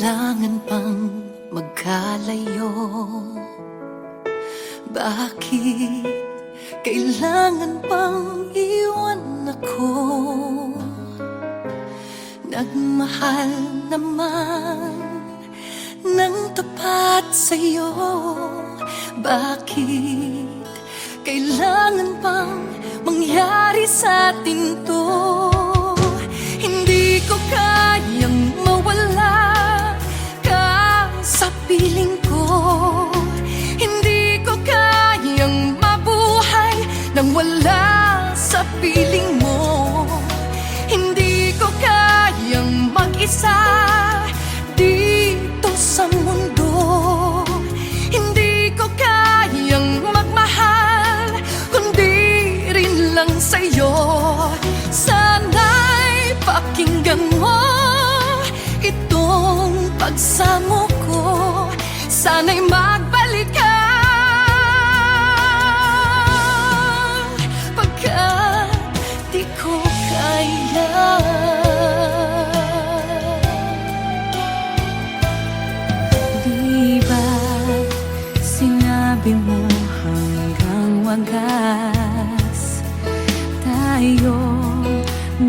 kailangan pang magkalayo? Bakit kailangan pang iwan ako? Nagmahal naman ng tapat sa'yo. Bakit kailangan pang mangyari sa atin to? Hindi ko kayang mawala ka sa piling ko. Hindi ko kayang mabuhay nang wala sa piling mo. Hindi ko kayang mag-isa dito sa mundo. Hindi ko kayang magmahal kundi rin lang sa'yo. Sana'y pakinggan mo itong pagsamo ko. Sana'y magbalik ka, pagkat di ko kaya. Di ba sinabi mo hanggang wagas tayo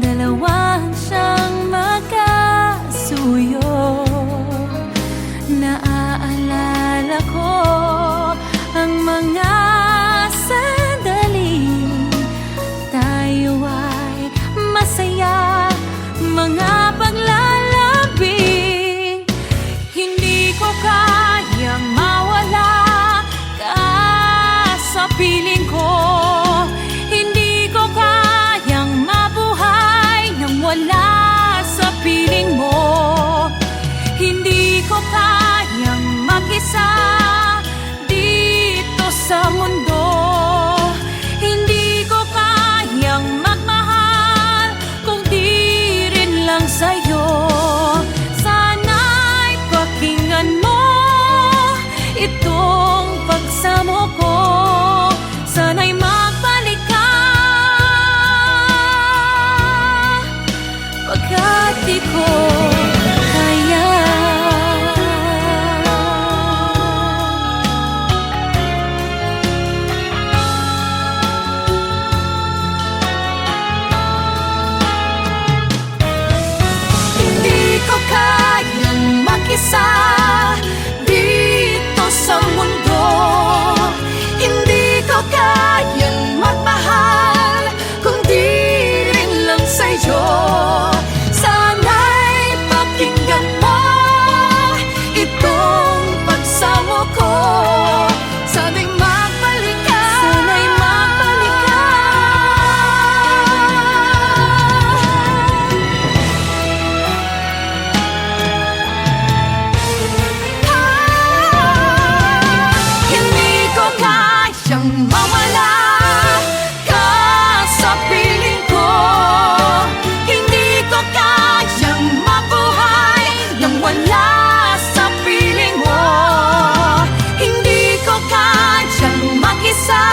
dalawang siyang magkasuyo? Naaalala ko ang mga sandali tayo ay masaya, mga paglalambing. Hindi ko kayang mawala ka sa piling ko. Hindi ko kayang mabuhay nang wala sa piling mo. Hindi ko kayang mag-isa dito sa mundo. Hindi ko kayang magmahal kung di rin lang sa'yo. Sana'y pakinggan mo itong pagsamo ko. Sana'y magbalik ka, pagkat di ko kaya. Hindi ko kayang mag-isa dito sa mundo. Hindi ko kayang magmahal kung di rin lang sa'yo. Sana'y pakinggan mo itong pagsamo ko. Sana'y magbalik ka, sana'y magbalik ka. Hindi ko kayang mawala ka sa piling ko. Hindi ko kayang mabuhay nang wala sa piling mo. Hindi ko kayang mag-isa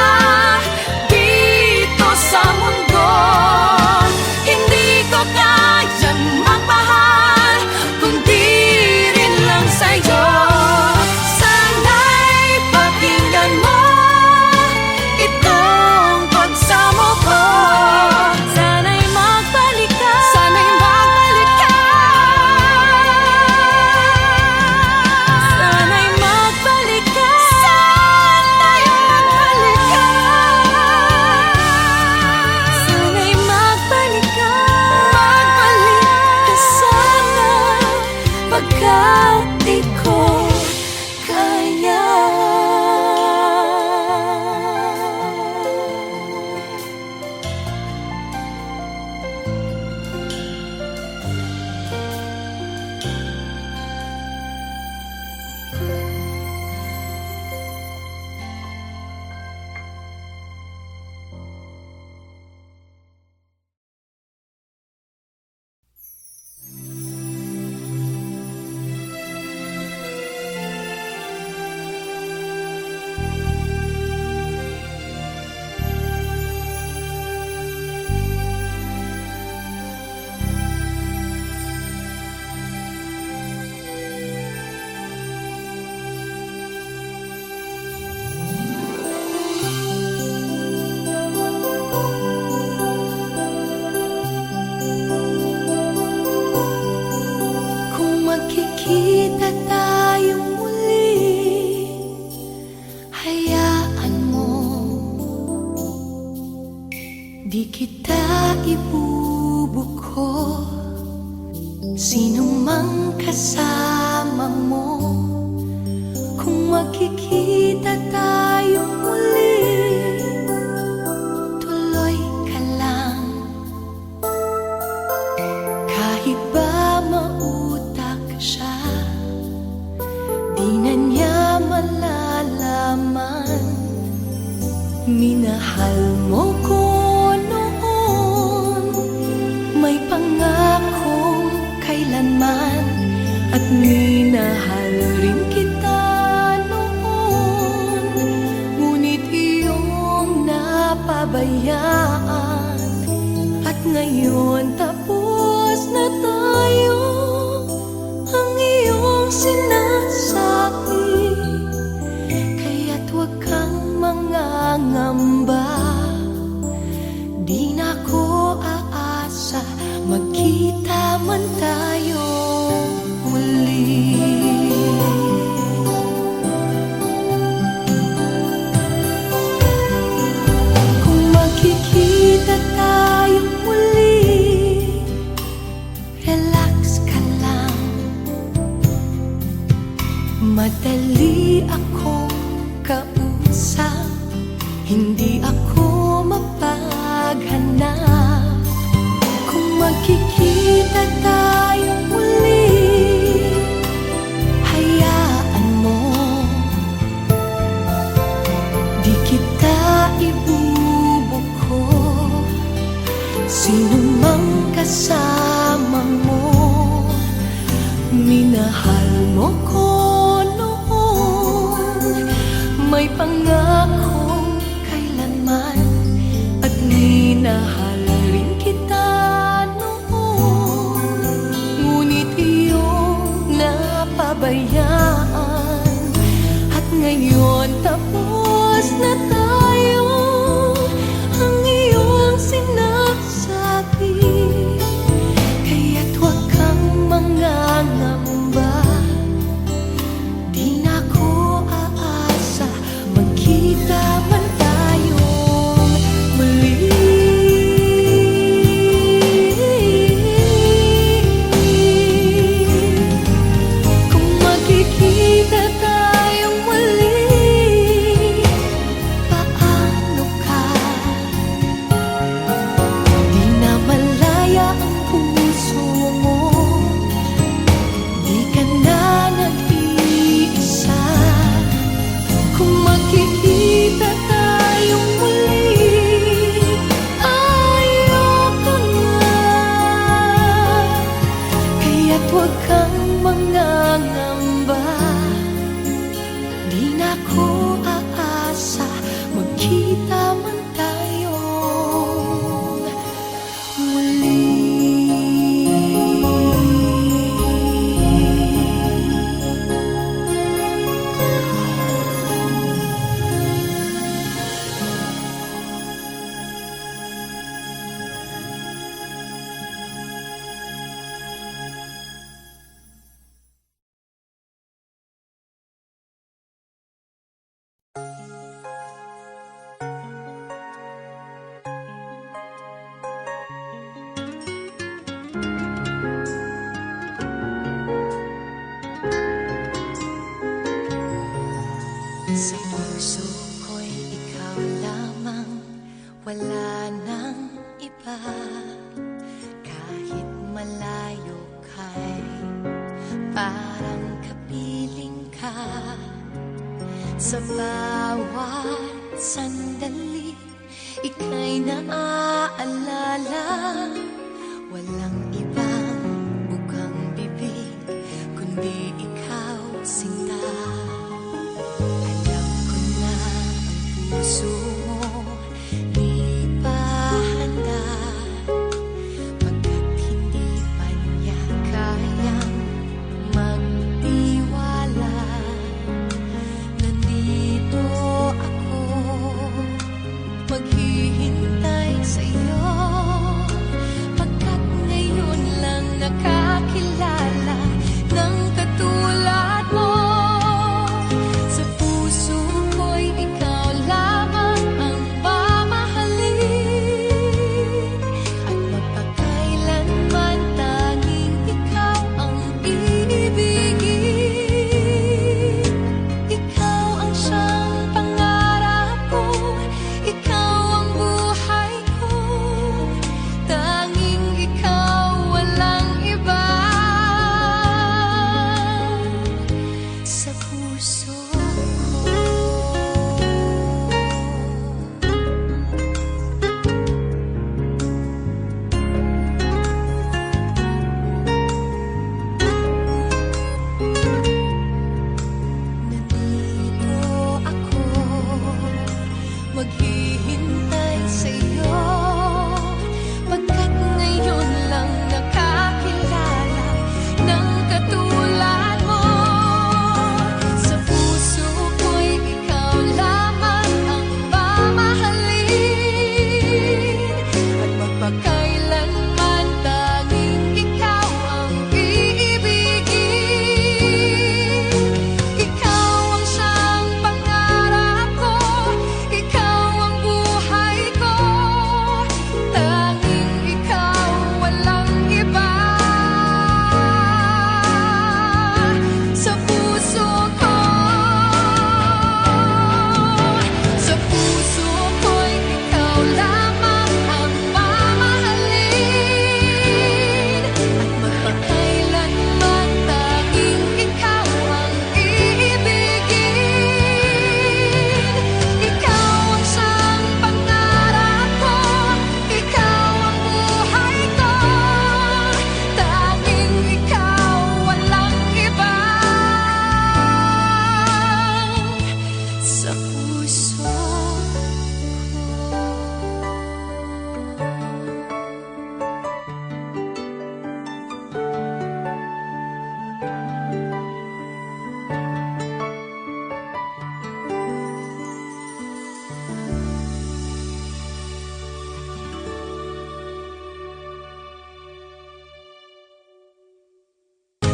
dito sa mundo. Hindi ko kayang magmahal kundi rin lang sa'yo. Sana'y pakinggan mo itong pagsamo ko. Sana'y magbalik ka, sana'y magbalik ka. Sana'y magbalik ka, sana'y magbalik ka. Sana'y magbalik ka, magbalik ka sana, pagkat di ko kaya. kasama mo. Kung magkikita tayo muli, tuloy ka lang. Kahit ba mautak siya, di na niya malalaman. Minahal mo ko noon, may pangakong kailanman, at minahal rin kita noon. Ngunit iyong napabayaan, at ngayon tapos na tayo. Ang iyong sinasabi, kaya't huwag kang mangangamba. Di na ko aasa, magkita man tayo muli. Kung magkikita tayo muli, relax ka lang. Madali akong kausap, hindi ako mapaghanap. Kung magkikita tayo muli, hayaan mo. Di kita ibubuko, sino mang kasama mo. Minahal mo ko noon, may pangakong kailanman, at minahal rin kita noon. Ngunit iyong napabayaan, at ngayon tapos na tayo. Ang iyong sinasabi, kaya't huwag kang mangangamba. Di na ko aasa, magkita man tayo muli. Kung magkikita tayong muli, paano ka? Di na malaya ang puso mo, di ka na nag-iisa. Kung magkikita tayong muli, ayoko na. Kaya't huwag kang mangangamba. Di na ko aasa, magkita man tayo muli. Sa puso ko'y ikaw lamang, wala nang iba. Kahit malayo ka'y parang kapiling ka. Sa bawat sandali, ika'y naaalala. Walang ibang bukang bibig, kundi ikaw, sinta. Alam ko na ang puso mo di pa handa, pagkat hindi pa niya kayang magtiwala. Nandito ako, maghihintay sa'yo, pagkat ngayon lang nakakilala ng katulad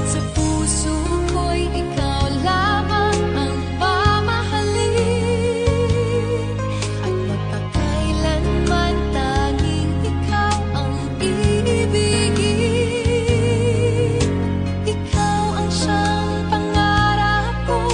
Sa puso ko'y ikaw lamang ang mamahalin, at magpakailanman tanging ikaw ang iibigin. Ikaw ang siyang pangarap ko.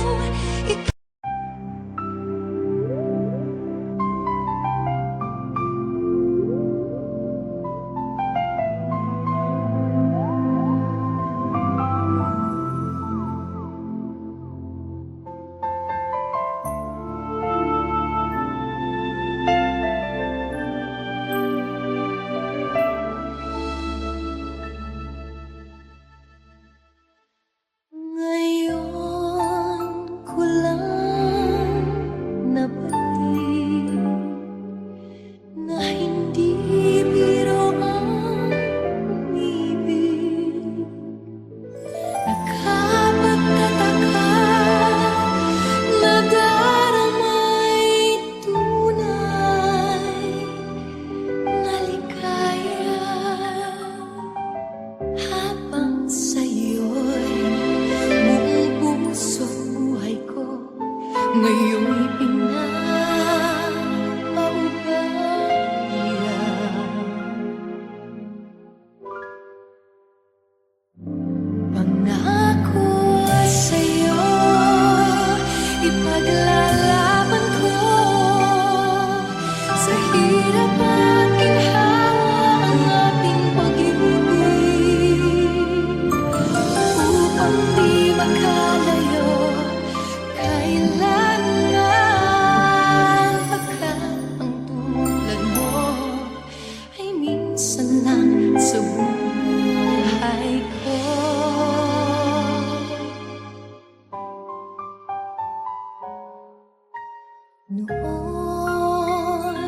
Ngayon ko lang napansin na hindi biro ang umibig. Nakapagtataka na daramay tunay na ligaya, habang sa'yo'y buong puso't buhay ko ngayon'y pinapaubaya. Pangako sa'yo, ipaglalaban ko sa hirap at ginhawa ang ating pag-ibig, upang di makalayo kailanman, pagkat ang tulad mo ay minsan lang sa buhay ko. Noon,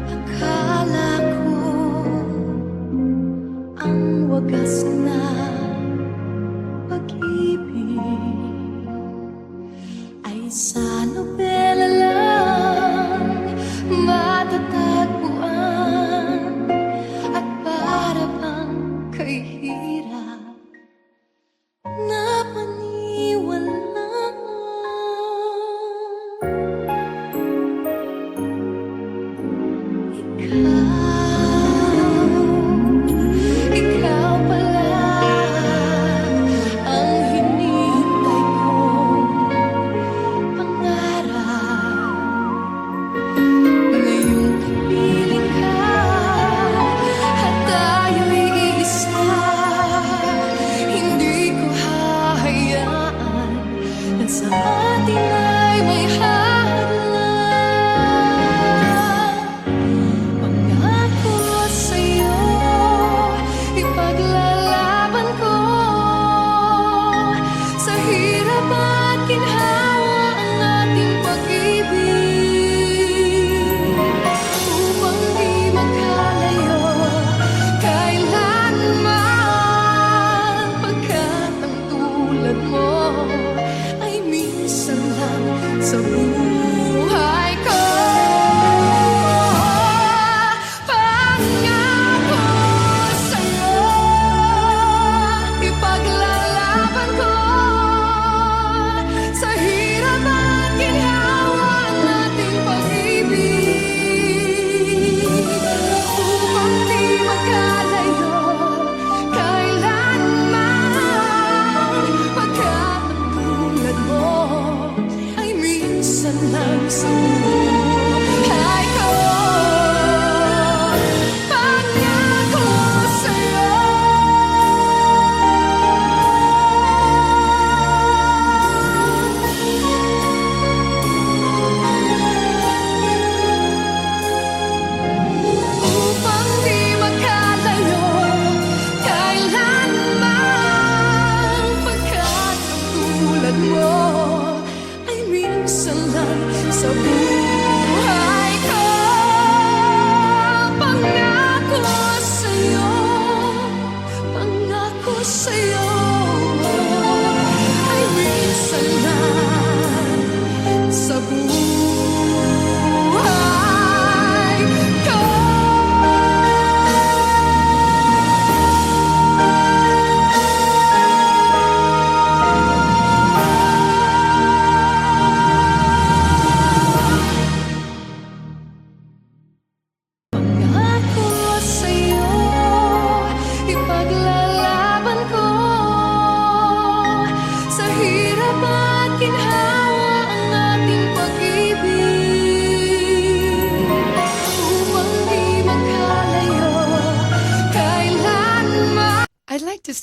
akala ko ang wagas na pag-ibig ay sa nobela lang matatagpuan, at para bang kay hirap na paniwalaan. Ikaw pala ang hinihintay kong pangarap. Ngayong kapiling ka at tayo'y iisa, hindi ko hahayaan na sa atin ay may hadlang. Pangako sa'yo, ipaglalaban ko sa hirap at ginhawa ang ating pag-ibig, upang di makalayo kailanman, pagkat ang tulad mo ay minsan lang sa buhay ko. Pangako sa'yo, ipaglalaban ko sa hirap at ginhawa ang ating pag-ibig, upang di makalayo kailanman, pagkat ang tulad mo ay minsan lang sa buhay ko. Pangako sa'yo. Upang di makalayo kailanman, pagkat ang tulad mo ay minsan lang sa buhay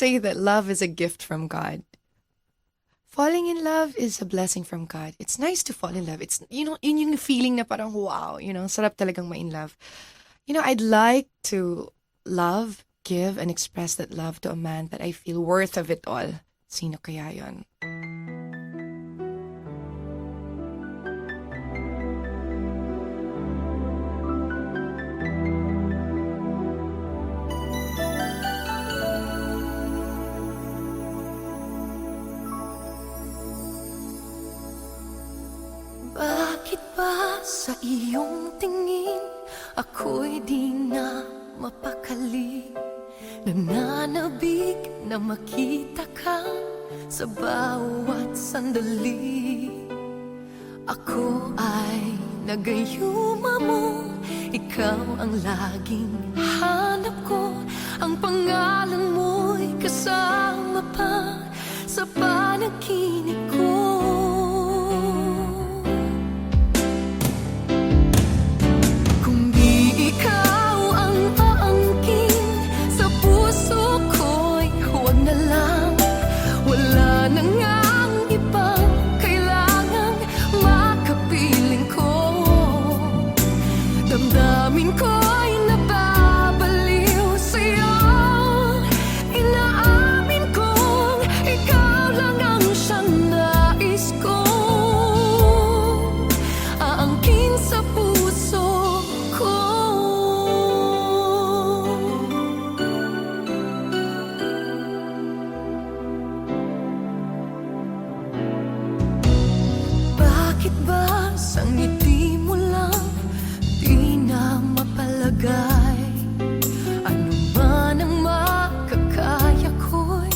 say that love is a gift from God. Falling in love is a blessing from God. It's nice to fall in love. It's, yun yung feeling na parang wow, sarap talagang ma-in love. I'd like to love, give, and express that love to a man that I feel worth of it all. Sino kaya yun? Bakit ba sa iyong tingin ako'y di na mapakali? Nananabik na makita ka sa bawat sandali. Ako ay nagayuma mo, ikaw ang laging hanap ko. Ang pangalan mo'y kasama pa sa panaginip ko. Damdamin ko'y nababaliw sa'yo. Inaamin kong ikaw lang ang siyang nais ko. Aangkin sa puso ko. Bakit ba sa ngiti mo lang di na mapalagay? Ano man ang makakaya ko'y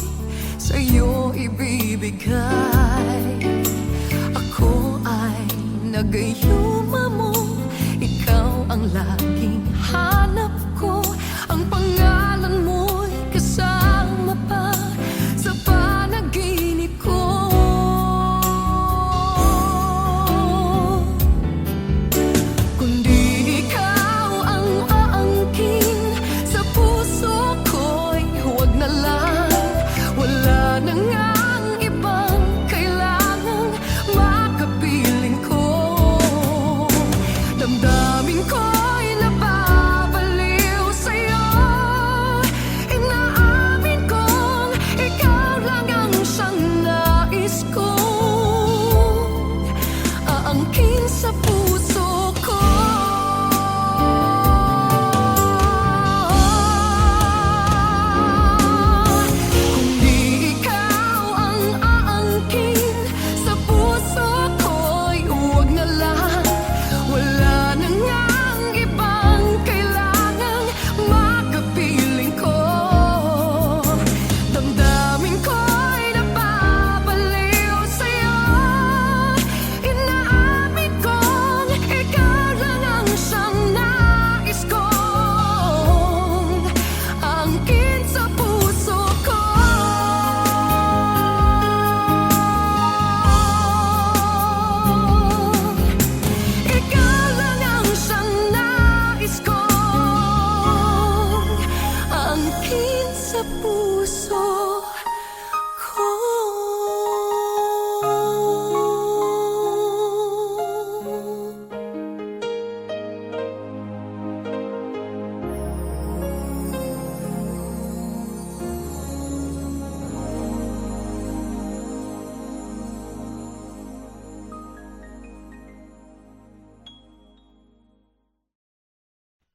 sa'yo ibibigay. Ako ay nagayuma mo, ikaw ang laging hanap ko. Ang pangalan mo'y kasama pa sa panaginip ko.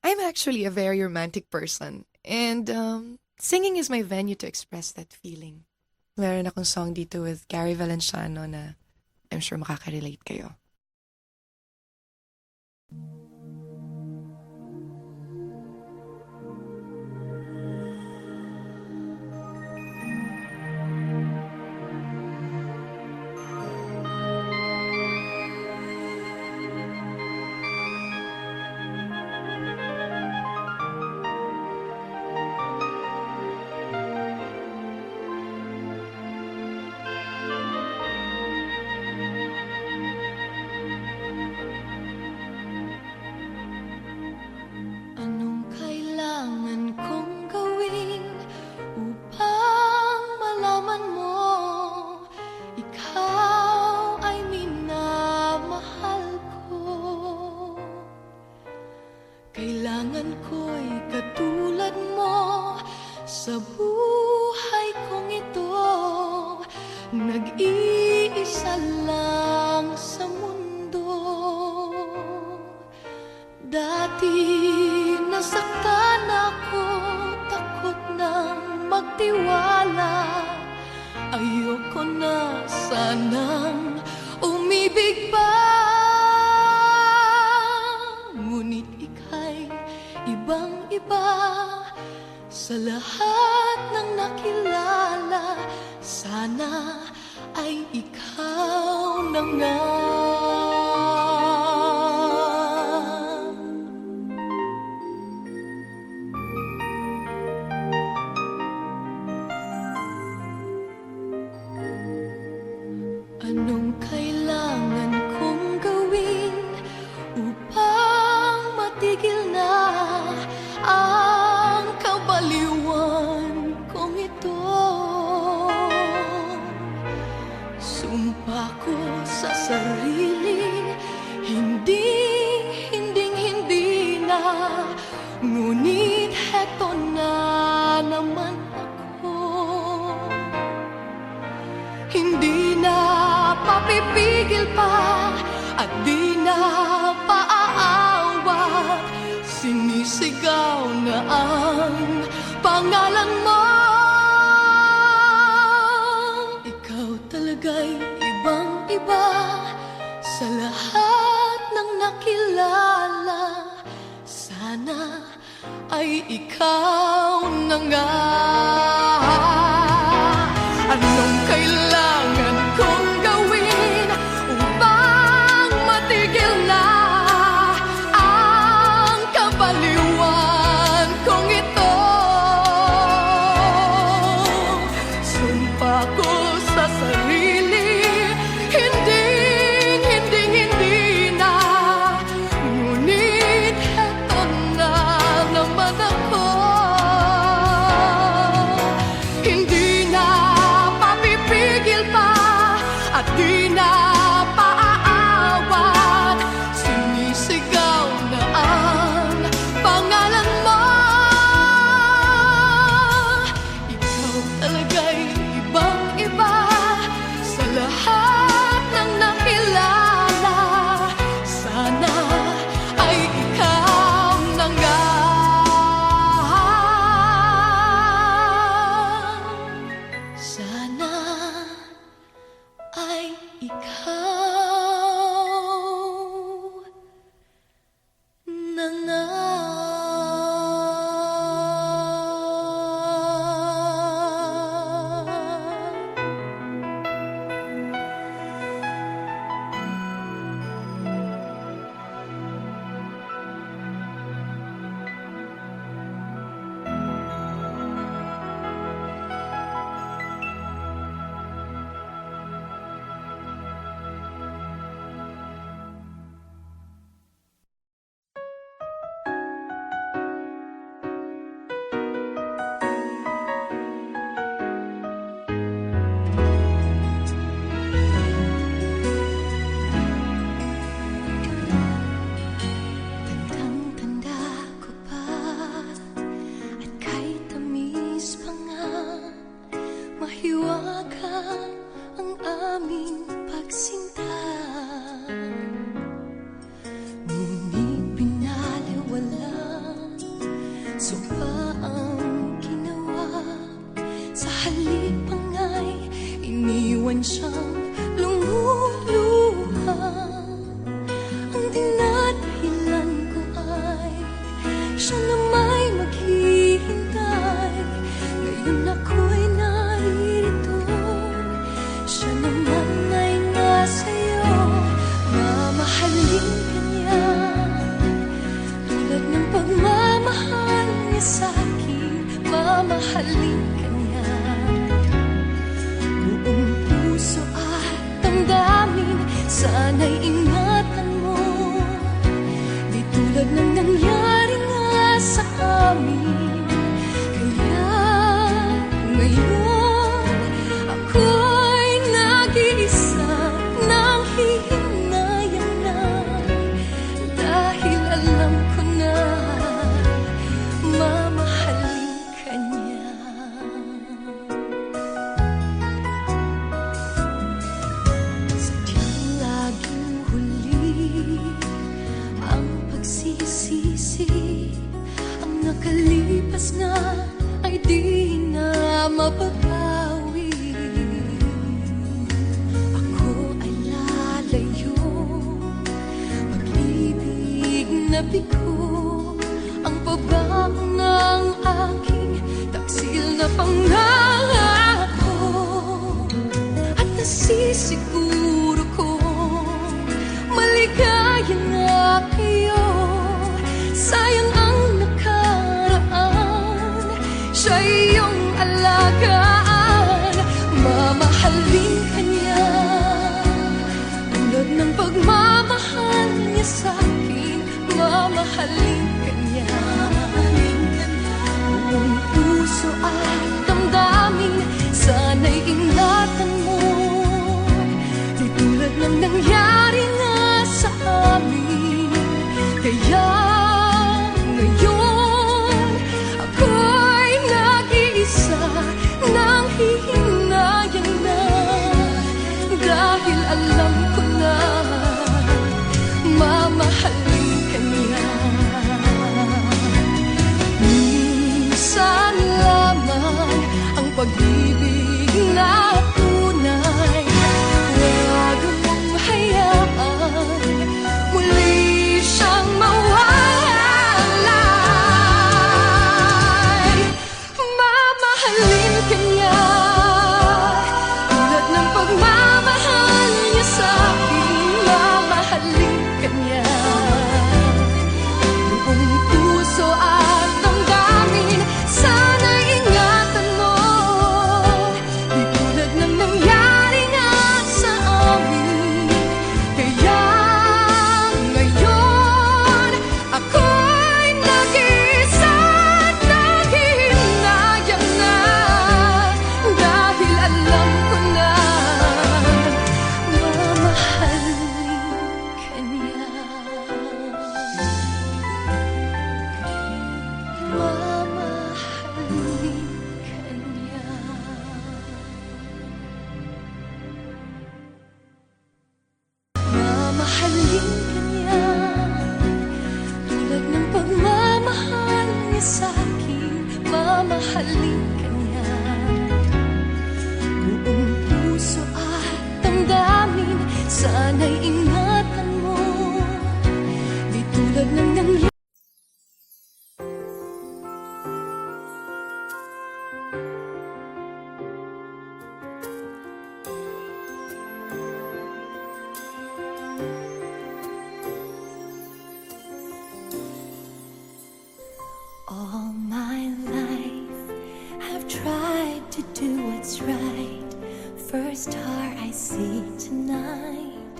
I'm actually a very romantic person. And singing is my venue to express that feeling. Meron akong song dito with Gary Valenciano na I'm sure makaka-relate kayo. Nag-iisa lang sa mundo. Dati nasaktan ako, takot nang magtiwala. Ayoko na sanang umibig pa. Ngunit ika'y ibang-iba sa lahat ng nakilala. Sana ay ikaw na nga. Anong kailangan kong gawin upang matigil na ang kabaliwan kong ito? Sumpa ko sa sarili, hindi na. Ngunit heto na naman ako. Hindi na papipigil pa at di na paaawat. Sinisigaw na ang pangalan mo. Ikaw talaga'y ibang-iba sa lahat ng nakilala. Sana ay ikaw na nga. Anong kailangan kong gawin upang matigil na ang kabaliwan kong ito? Sumpa ko sa sarili, hindi na. Ngunit heto na naman ako. Hindi na papipigil pa at di na paaawat. Sinisigaw na ang pangalan mo. Ikaw talaga'y ibang-iba sa lahat ng nakilala. Sana ay ikaw na nga. Sana ay ikaw na nga. Tandang-tanda ko pa at kay tamis pa nga, mahiwaga ang aming pagsinta. Ngunit binaliwala, sumpa ang ginawa. Sa halip pa nga'y iniwan siyang lumuluha. Ang dinadahilan ko ay siya na may maghihintay. Ngayon ako'y naririto, siya naman ay nasa'yo. Mamahalin ka niya tulad ng pagmamahal niya sa'kin. Mamahalin ka niya buong puso at damdamin. Sana'y ingatan mo, di tulad ng nangyari nga sa amin. Kaya ngayon ako'y nag-iisa nang hihinayan na, dahil alam ko na mamahalin ka niya. mapapawi. Ako ay lalayo, pag-ibig na bigo, ang pabaho ng aking taksil na pangako. At nasisiguro ko, maligaya na kayo. Sayang ang nakaraan, siya iyong alagaan. Mamahalin ka niya, tulad ng pagmamahal niya sa'kin. Mamahalin ka niya, buong puso at damdamin. Sana'y ingatan mo, di tulad ng nangyari nga sa amin. Kaya ngayon, ako'y nag-iisa nang hihinayang na, dahil alam ko na mamahalin ka niya. Minsan lamang ang pag-ibig na tunay, huwag mong hayaan muli siyang mawalay. Mamahalin ka niya, tulad ng pagmamahal niya sa'kin. Mamahalin ka niya, buong puso at damdamin. Sana'y ingatan mo, di tulad ng nangyari nga sa amin. Kaya ngayon, ako'y nag-iisa nang hihinayang na, dahil alam ko na mamahalin ka niya. Mamahalin ka niya. Mamahalin ka niya, tulad ng pagmamahal niya sa'kin. Mamahalin ka niya, buong puso at damdamin. Sana'y ingatan mo, di tulad ng nangyari. All my life I've tried to do what's right. First star I see tonight,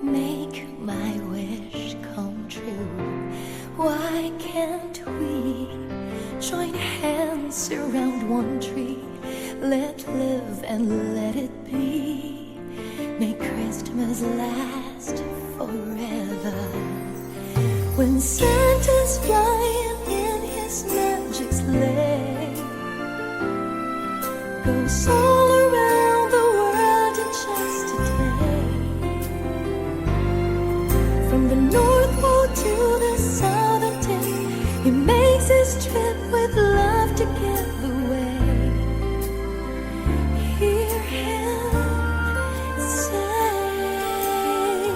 make my wish come true. Why can't we join hands around one tree? Let live and let it be. Make Christmas last forever. When Santa's flying in his magic sleigh, goes all around the world in just a day. From the North Pole to the Southern Tip, he makes his trip with love to give away. Hear him say,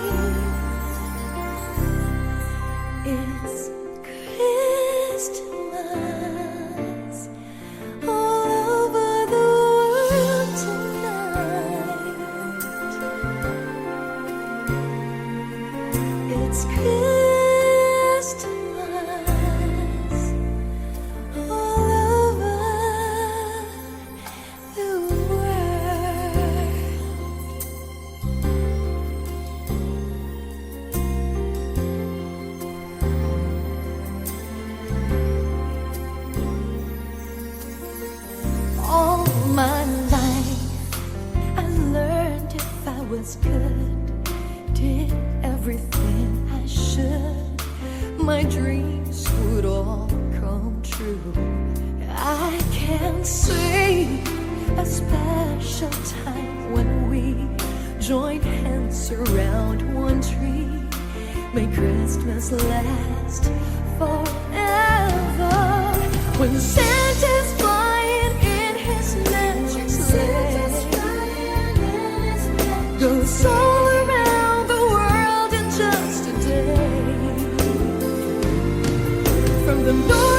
it's Christmas all over the world tonight. It's Christmas all over the world. All my life I learned if I was good, did everything I should, my dreams would all come true. I can't say a special time when we join hands around one tree. May Christmas last forever. When Santa's flying in his goes all around the world in just a day. From the north